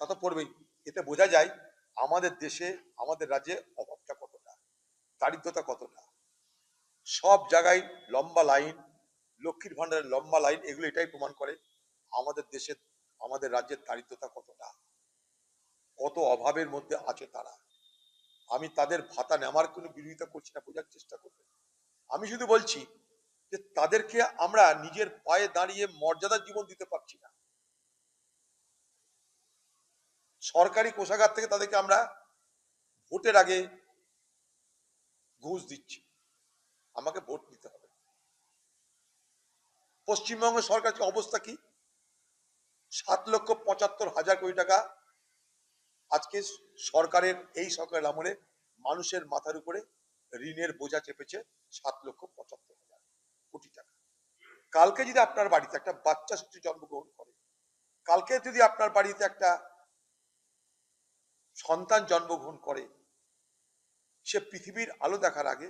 তা তো পড়বেই। এতে বোঝা যায় আমাদের দেশে, আমাদের রাজ্যে অভাবটা কতটা, দারিদ্রতা কতটা। সব জায়গায় লম্বা লাইন, লক্ষ্মীর ভান্ডারের লম্বা লাইন, এগুলো এটাই প্রমাণ করে আমাদের দেশে, আমাদের রাজ্যের দারিদ্রতা কতটা, কত অভাবের মধ্যে আছে তারা। আমি তাদের ভাতা নেওয়ার কোনো বিরোধিতা করছি না, বোঝার চেষ্টা করবেন। আমি শুধু বলছি যে তাদেরকে আমরা নিজের পায়ে দাঁড়িয়ে মর্যাদার জীবন দিতে পারছি না। সরকারি কোষাগার থেকে তাদেরকে আমরা ভোটের আগে ঘুষ দিচ্ছি, আমাকে ভোট দিতে হবে। পশ্চিমবঙ্গ সরকারের অবস্থা কি? 7,75,000 কোটি টাকা আজকে সরকারের, এই সরকারের আমলে মানুষের মাথার উপরে ঋণের বোঝা চেপেছে 7,75,000 কোটি টাকা। কালকে যদি আপনার বাড়িতে একটা বাচ্চা শিশু জন্মগ্রহণ করে, কালকে যদি আপনার বাড়িতে একটা সন্তান জন্মগ্রহণ করে, সে পৃথিবীর আলো দেখার আগে,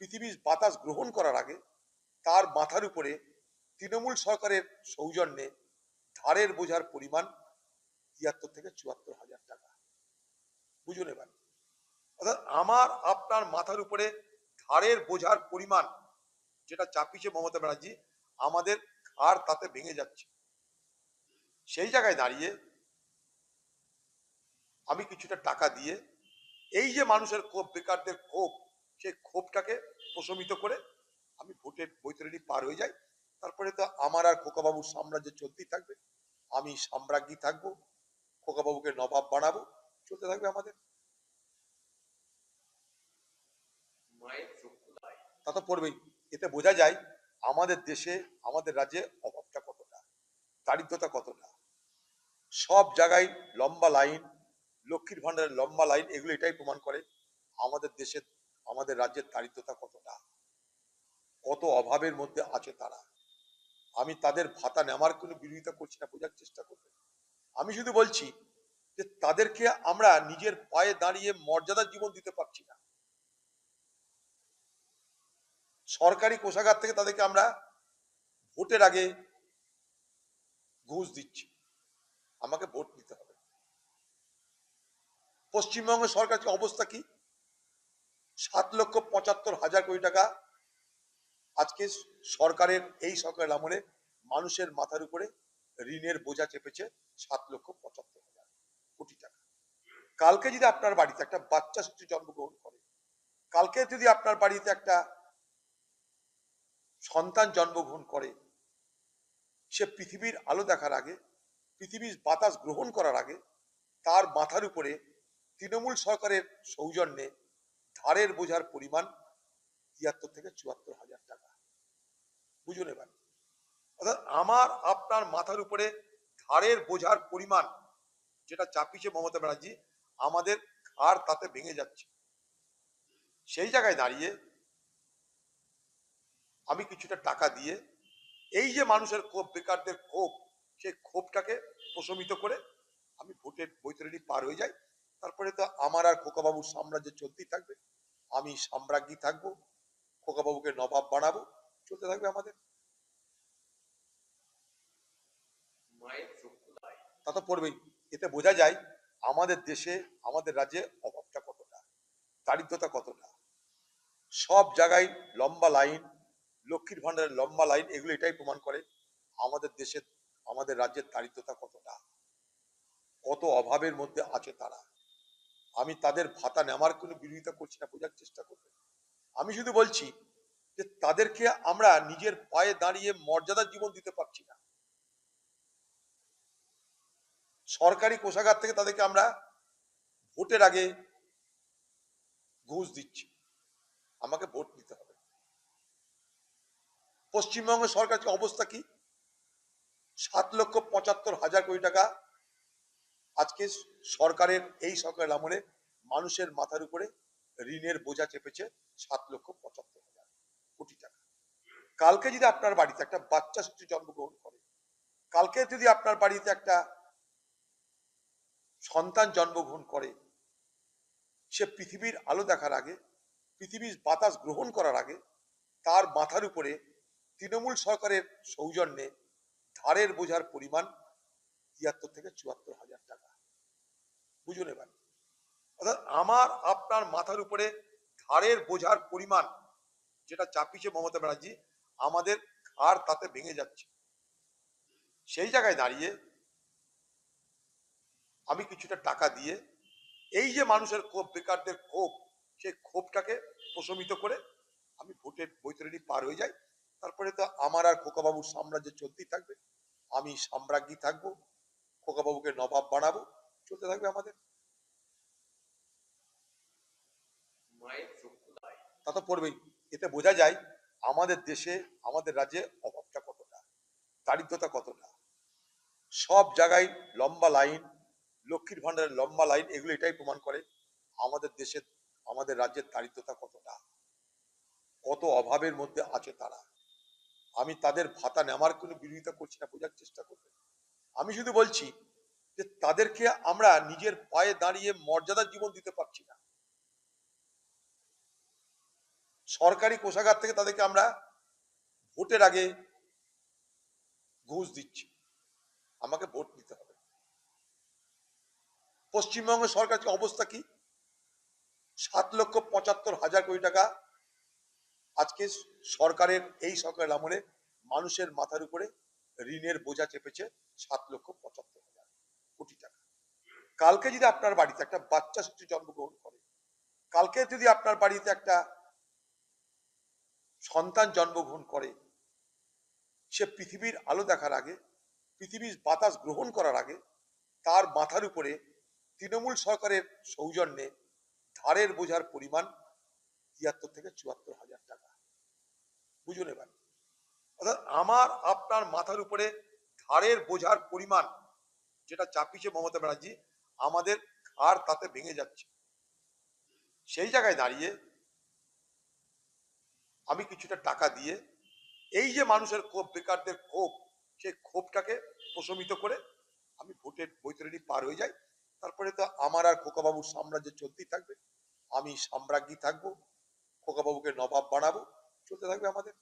পৃথিবীর বাতাস গ্রহণ করার আগে, তার মাথার উপরে তৃণমূল সরকারের সৌজন্যে ধারের বোঝার পরিমাণ 73,000 থেকে 74,000 টাকা। বুঝুন এবার, অর্থাৎ আমার আপনার মাথার উপরে ধারের বোঝার পরিমাণ যেটা চাপিয়েছে মমতা ব্যানার্জি, আমাদের ঘাড় তাতে ভেঙে যাচ্ছে। সেই জায়গায় দাঁড়িয়ে আমি কিছুটা টাকা দিয়ে এই যে মানুষের ক্ষোভ, বেকারদের ক্ষোভ, সেই ক্ষোভটাকে প্রশমিত করে আমি ভোটের বৈতরণী পার হয়ে যাই। তারপরে তো আমার আর খোকাবাবুর সাম্রাজ্য চলতেই থাকবে, আমি সাম্রাজ্ঞী থাকবো, খোকাবাবুকে নবাব বানাবো, চলতে থাকবে আমাদের। তা তো পড়বেই। এতে বোঝা যায় আমাদের দেশে, আমাদের রাজ্যে অভাবটা কতটা, দারিদ্রতা কতটা। সব জায়গায় লম্বা লাইন, লক্ষ্মীর ভান্ডারের লম্বা লাইন, এগুলো এটাই প্রমাণ করে আমাদের দেশের, আমাদের রাজ্যের দারিদ্রতা কতটা, কত অভাবের মধ্যে আছে তারা। আমি তাদের ভাতা নেওয়ার কোনো বিরোধিতা করছি না, বোঝার চেষ্টা করবেন। আমি শুধু বলছি যে তাদেরকে আমরা নিজের পায়ে দাঁড়িয়ে মর্যাদার জীবন দিতে পারছি না। সরকারি কোষাগার থেকে তাদেরকে আমরা ভোটের আগে ঘুষ দিচ্ছি, আমাকে ভোট দিতে হবে। পশ্চিমবঙ্গ সরকারের অবস্থা কি? 7,75,000 কোটি টাকা আজকে সরকারের, এই সরকারের আমলে মানুষের মাথার উপরে ঋণের বোঝা চেপেছে 7,75,000 কোটি টাকা। কালকে যদি আপনার বাড়িতে একটা বাচ্চা শিশু জন্মগ্রহণ করে, কালকে যদি আপনার বাড়িতে একটা সন্তান জন্মগ্রহণ করে, সে পৃথিবীর আলো দেখার আগে, পৃথিবীর বাতাস গ্রহণ করার আগে, তার মাথার উপরে তৃণমূল সরকারের সৌজন্যে ধারের বোঝার পরিমাণ 73,000 থেকে 74,000 টাকা। বুঝুন এবার, অর্থাৎ আমার আপনার মাথার উপরে ধারের বোঝার পরিমাণ যেটা চাপিয়েছে মমতা ব্যানার্জি, আমাদের ঘাড় তাতে ভেঙে যাচ্ছে। সেই জায়গায় দাঁড়িয়ে আমি কিছুটা টাকা দিয়ে এই যে মানুষের ক্ষোভ, বেকারদের ক্ষোভ, সেই ক্ষোভটাকে প্রশমিত করে আমি ভোটের বৈতরণী পার হয়ে যাই। তারপরে তো আমার আর খোকাবাবুর সাম্রাজ্য চলতেই থাকবে, আমি সাম্রাজ্ঞী থাকবো, খোকাবাবুকে নবাব বানাবো, চলতে থাকবে আমাদের। তা তো পড়বেই। এতে বোঝা যায় আমাদের দেশে, আমাদের রাজ্যে অভাবটা কতটা, দারিদ্রতা কতটা। সব জায়গায় লম্বা লাইন, লক্ষ্মীর ভান্ডারের লম্বা লাইন, এগুলো এটাই প্রমাণ করে আমাদের দেশের, আমাদের রাজ্যের দারিদ্রতা কতটা, কত অভাবের মধ্যে আছে তারা। আমি তাদের ভাতা নেওয়ার কোনো বিরোধিতা করছি না, বোঝার চেষ্টা করবেন। আমি শুধু বলছি যে তাদেরকে আমরা নিজের পায়ে দাঁড়িয়ে মর্যাদার জীবন দিতে পারছি না। সরকারি কোষাগার থেকে তাদেরকে আমরা ভোটের আগে ঘুষ দিচ্ছি, আমাকে ভোট দিতে হবে। পশ্চিমবঙ্গ সরকারের অবস্থা কি? 7,75,000 কোটি টাকা আজকে সরকারের, এই সরকারের আমলে মানুষের মাথার উপরে ঋণের বোঝা চেপেছে 7,75,000 কোটি টাকা। কালকে যদি আপনার বাড়িতে একটা বাচ্চা শিশু জন্মগ্রহণ করে, কালকে যদি আপনার বাড়িতে একটা সন্তান জন্মগ্রহণ করে, সে পৃথিবীর আলো দেখার আগে, পৃথিবীর বাতাস গ্রহণ করার আগে, তার মাথার উপরে তৃণমূল সরকারের সৌজন্যে ধারের বোঝার পরিমাণ 73,000 থেকে 74,000 টাকা। বুঝুন এবার, অর্থাৎ আমার আপনার মাথার উপরে ঘাড়ের বোঝার পরিমাণ যেটা চাপিয়েছে মমতা ব্যানার্জি, আমাদের ঘাড় তাতে ভেঙে যাচ্ছে। সেই জায়গায় দাঁড়িয়ে আমি কিছুটা টাকা দিয়ে এই যে মানুষের ক্ষোভ, বেকারদের ক্ষোভ, সেই ক্ষোভটাকে প্রশমিত করে আমি ভোটের বৈতরণী পার হয়ে যাই। তারপরে তো আমার আর খোকাবাবুর সাম্রাজ্য চলতেই থাকবে, আমি সাম্রাজ্ঞী থাকবো, খোকাবাবুকে নবাব বানাবো, চলতে থাকবে আমাদের। তা তো পড়বেই। এতে বোঝা যায় আমাদের দেশে, আমাদের রাজ্যে অভাবটা কতটা, দারিদ্রতা কতটা। সব জায়গায় লম্বা লাইন, লক্ষ্মীর ভান্ডারের লম্বা লাইন, এগুলো এটাই প্রমাণ করে আমাদের দেশের, আমাদের রাজ্যের দারিদ্রতা কতটা, কত অভাবের মধ্যে আছে তারা। আমি তাদের ভাতা নেওয়ার কোনো বিরোধিতা করছি না, বোঝার চেষ্টা করবে। আমি শুধু বলছি যে তাদেরকে আমরা নিজের পায়ে দাঁড়িয়ে মর্যাদার জীবন দিতে পারছি না। সরকারি কোষাগার থেকে তাদেরকে আমরা ভোটের আগে ঘুষ দিচ্ছি, আমাকে ভোট দিতে হবে। পশ্চিমবঙ্গ সরকারের অবস্থা কি? 7,75,000 কোটি টাকা আজকে সরকারের, এই সরকারের আমলে মানুষের মাথার উপরে ঋণের বোঝা চেপেছে 7,75,000 কোটি টাকা। কালকে যদি আপনার বাড়িতে একটা বাচ্চা শিশু জন্মগ্রহণ করে, কালকে যদি আপনার বাড়িতে একটা সন্তান জন্মগ্রহণ করে, সে পৃথিবীর আলো দেখার আগে, পৃথিবীর বাতাস গ্রহণ করার আগে, তার মাথার উপরে তৃণমূল সরকারের সৌজন্যে ধারের বোঝার পরিমাণ 73,000 থেকে 74,000 টাকা। বুঝুন এবার, অর্থাৎ আমার আপনার মাথার উপরে ধারের বোঝার পরিমাণ যেটা চাপিয়েছে মমতা ব্যানার্জি, আমাদের ঘাড় তাতে ভেঙে যাচ্ছে। সেই জায়গায় দাঁড়িয়ে আমি কিছুটা টাকা দিয়ে এই যে মানুষের ক্ষোভ, বেকারদের ক্ষোভ, সেই ক্ষোভটাকে প্রশমিত করে আমি ভোটের বৈতরণী পার হয়ে যাই। তারপরে তো আমার আর খোকাবাবুর সাম্রাজ্য চলতেই থাকবে, আমি সাম্রাজ্ঞী থাকবো, খোকাবাবুকে নবাব বানাবো, চলতে থাকবে আমাদের।